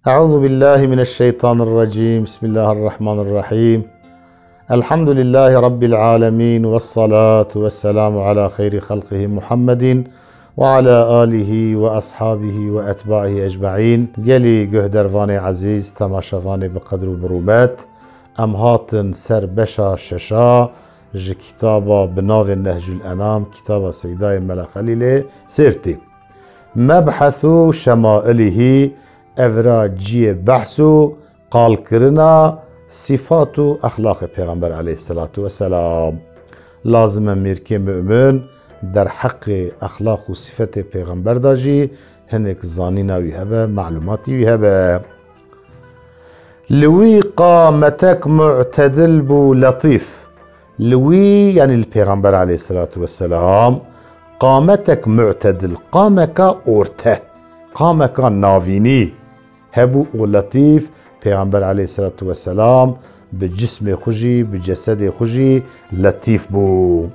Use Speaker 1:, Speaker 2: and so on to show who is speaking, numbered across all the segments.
Speaker 1: أعوذ بالله من الشيطان الرجيم. بسم الله الرحمن الرحيم. الحمد لله رب العالمين، والصلاة والسلام على خير خلقه محمد وعلى آله وأصحابه وأتباعه أجمعين. قلي قهدرواني عزيز تماشواني بقدر وبرومات أمهاتن سر بشا ششا جي كتابة بناو النهج الأنام، كتابة سيداي ملا خليلي سيرتي مبحث شمائله افرا جي بحثو قال كرنا صفات اخلاق پیغمبر عليه الصلاة والسلام. لازم ميركي مؤمن در حق اخلاق و صفت پیغمبر داجي هنك زانينا ويهبه معلوماتي ويهبه. لوي قامتك معتدل بو لطيف. لوي يعني البيغمبر عليه الصلاة والسلام قامتك معتدل، قامك اورته، قامك نافيني هبو ولطيف. پیغمبر عليه الصلاة والسلام بجسم خوشي بجسد خوشي لطيف بو.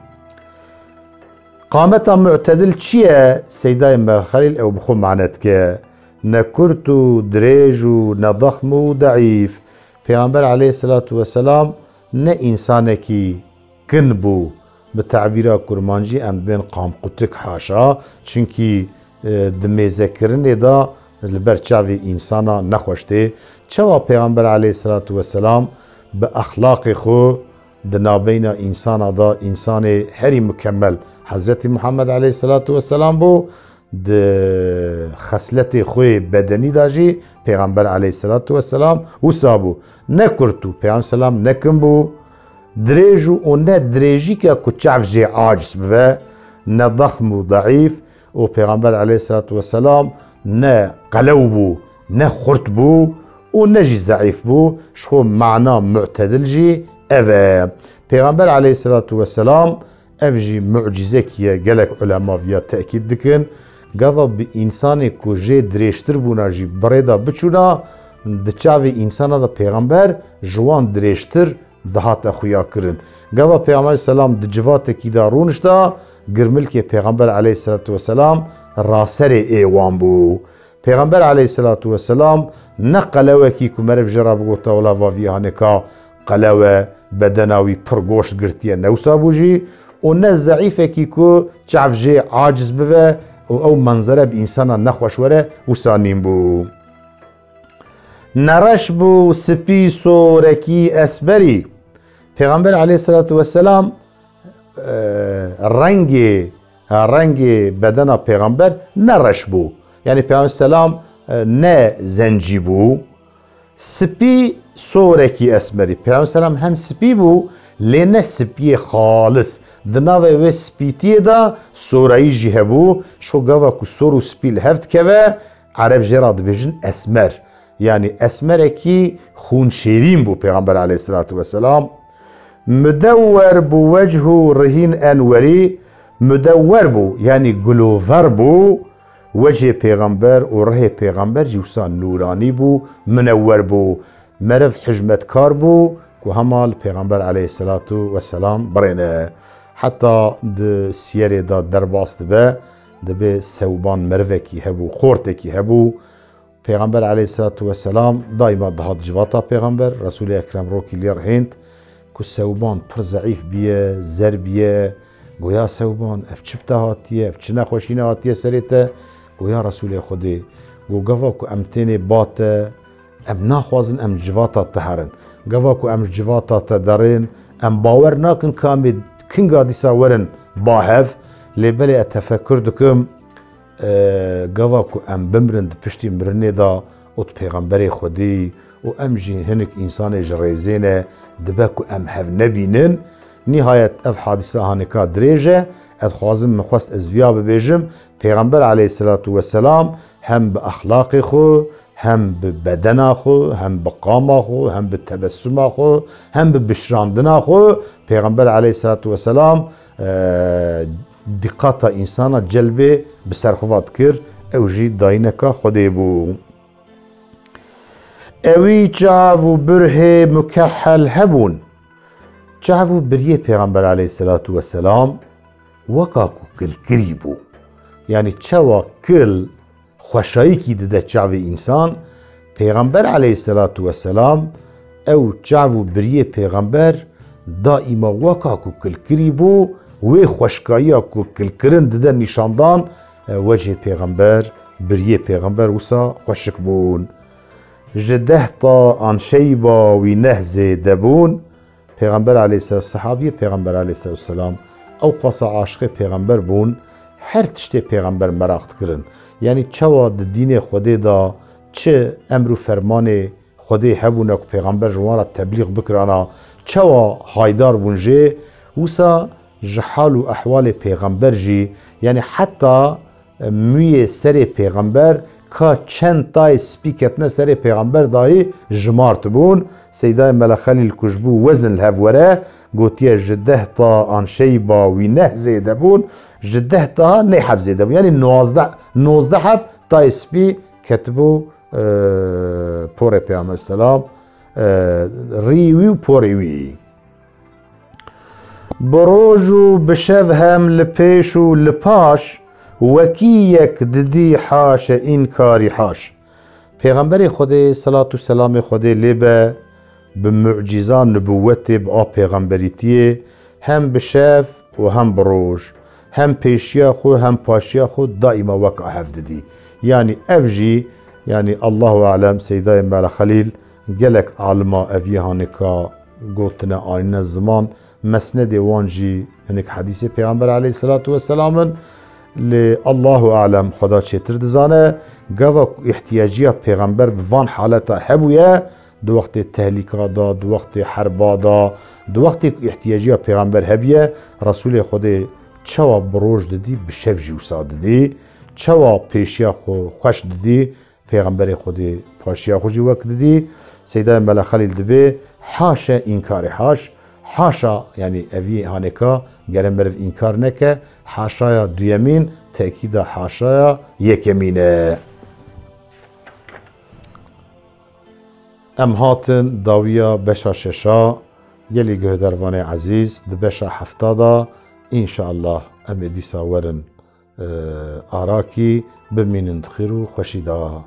Speaker 1: قامتا معتدل چيه؟ سيداي خليل او بخو معناتك نكرتو دريجو نضخمو ضعيف. پیغمبر عليه الصلاة والسلام نه انسانكي كن بو بتعبيرا كرمانجي ام بين قام قوتك حاشا، چونكي دميزه کرنه دا البرچاوی انسانا نخوشته. چوا پیغمبر علیه الصلاة والسلام به اخلاق خو دنابین انسانا دا انسان هری مکمل حضرت محمد علیه الصلاة والسلام بو. د خصلت خوی بدنی داجی پیغمبر علیه الصلاة والسلام وسابو نکرتو پیغمبر سلام نکن بو دريجو و نه دريجي که کچعف جي عاجز بو نه ضخم و ضعيف. و پیغمبر علیه الصلاة والسلام نه قلو بو نه خرط بو و نه جي ضعيف بو، شخو معنا معتدل جي اوه. پیغمبر علیه الصلاة والسلام اف جي معجزه كيه گلك علماء ويا تأكيد دكن قضا بإنسان كو جي دريشتر بونا جي بريدا بچونا دچاوي إنسانا دا پیغمبر جوان دريشتر دهات اخويا کرن. قضا پیغمبر السلام دجوات كي دا رونشتا گرمل که پیغمبر علیه الصلاة والسلام راسر ایوان بو. پیغمبر علیه الصلاة والسلام نه قلوه کی که مرف جراب گوتا ولا واوی هانکا قلوه بدناوی پرگوشت گرتیه نوسا بوجی و نه ضعیفه کی که چعف جه عاجز بوه و او منظره به انسانا نخوشوره و سانیم بو. نرش بو سپی سورکی اسبری. پیغمبر علیه الصلاة والسلام رنگ بدن پیغمبر نرش بو، یعنی پیغمبر سلام نه زنجی بو. سپی سورکی اسمری. پیغمبر سلام هم سپی بو لی نه سپی خالص دناوه و سپیتیه دا سورایی جیه بو. شو گوه که سورو سپیل هفت که عرب جراد بجن اسمر، یعنی اسمر اکی خون شیرین بو پیغمبر علیه الصلاة والسلام. مدور بو وجهه رهين انوري. مدور بو يعني گلوور بو وجه پیغمبر و ره پیغمبر جوسا نوراني بو منور بو مرف حجمت کار بو که همال پیغمبر عليه الصلاة والسلام برينه. حتى د سير دا درباست به دبه سوبان مرفكي هبو خورتكي هبو. پیغمبر عليه الصلاة والسلام دائما دهات جواتا پیغمبر رسول اکرم روكي لير هند که سوبان پر ضعیف بیه زر بیه گویا سوبان اف چه بتا هاتیه اف چه نخوشینه هاتیه سریته گویا رسول خودی گو گوا که امتینه باته ام ناخوازن ام جواتا تهرن گوا که ام جواتا تدارن ام باور ناکن کامی کنگا دیسا ورن باهف لیبلی اتفکر دکم گوا که ام بمرند پشتی مرنه دا ات پیغمبر خودی و ام جی هنک انسان جریزینه دباكو ام هف نبينن. نهاية اف حادثة هانكا دريجة ادخوازم مخواست ازفيا ببيجم پیغمبر عليه الصلاة والسلام هم باخلاق خو هم ببدن خو هم بقام خو هم بتبسم خو هم ببشراندن خو پیغمبر عليه الصلاة والسلام دقات انسان جلبه بسرخوات كر او جي داينكا خده بو. اوی چاو بره مکحل هبون. چاو بریه پیغمبر علیه الصلاة والسلام وکاکو کل کری بو، یعنی چوا کل خوشایی کی ده چاو انسان پیغمبر علیه الصلاة والسلام او چاو بریه پیغمبر دائما وکا کو کلکری بو و خوشکایی کو کلکرن دده نشاندان وجه پیغمبر بریه پیغمبر وسا خوشک بون جده تا آن شیبا وی نهزه دبون پیغمبر علیه السلام صحابی پیغمبر علیه السلام او قصا عاشق پیغمبر بون هر تشت پیغمبر مراقت کرن یعنی چوا دین خوده دا چه امر و فرمان خوده هبونه که پیغمبر جوان را تبلیغ بکرانا چوا هایدار بونجه وسا جحال و احوال پیغمبر جی یعنی حتی موی سر پیغمبر که چند تای سپیکتنه سر پیغمبر دایی جمارت بون سیدای ملخلی کجبو وزن الهفوره گوتیه جده تا آن شیبا وی نه زیده بون جده تا نه حب زیده بون یعنی 19 حب تای سپی کتبو پور پیامبر السلام ریوی و پوریوی بروجو بشو هم لپیش و لپاش وکی یک ددی حاش این کاری حاش پیغمبر خود صلات و سلام خود لیبه به معجزان نبوت با پیغمبریتی هم بشف و هم بروج هم پیشیا خو هم پاشیا خود دائما وقع هفددی یعنی افجی یعنی الله اعلم سیدای مال خلیل گلک عالما افیهانکا گوتنا آین زمان مسند وانجی هنک حدیث پیغمبر علیه الصلاة والسلام الله اعلم خدا چطور دزانه گوا احتیاجی پیغمبر بوان حالتا هبویه دو وقت تهلیکا دا دو وقت حربا دا دو وقت احتیاجی پیغمبر هبیه رسول خود چوا بروج دادی بشف جوسا دادی چوا پیشیا خو خوش دادی پیغمبر خود پاشیا خوشی وقت دادی سیدای ملا خلیل دبی حاشا انکار حاشا یعنی اوی هانکا گرم برف انکار نکه حاشا دویمین تأکید حاشا یکمینه ام هاتن داویا بشا ششا گلی گهدروان عزیز ده بشا هفتادا انشاءالله ام دیسا ورن آراکی بمینند خیرو خوشیدا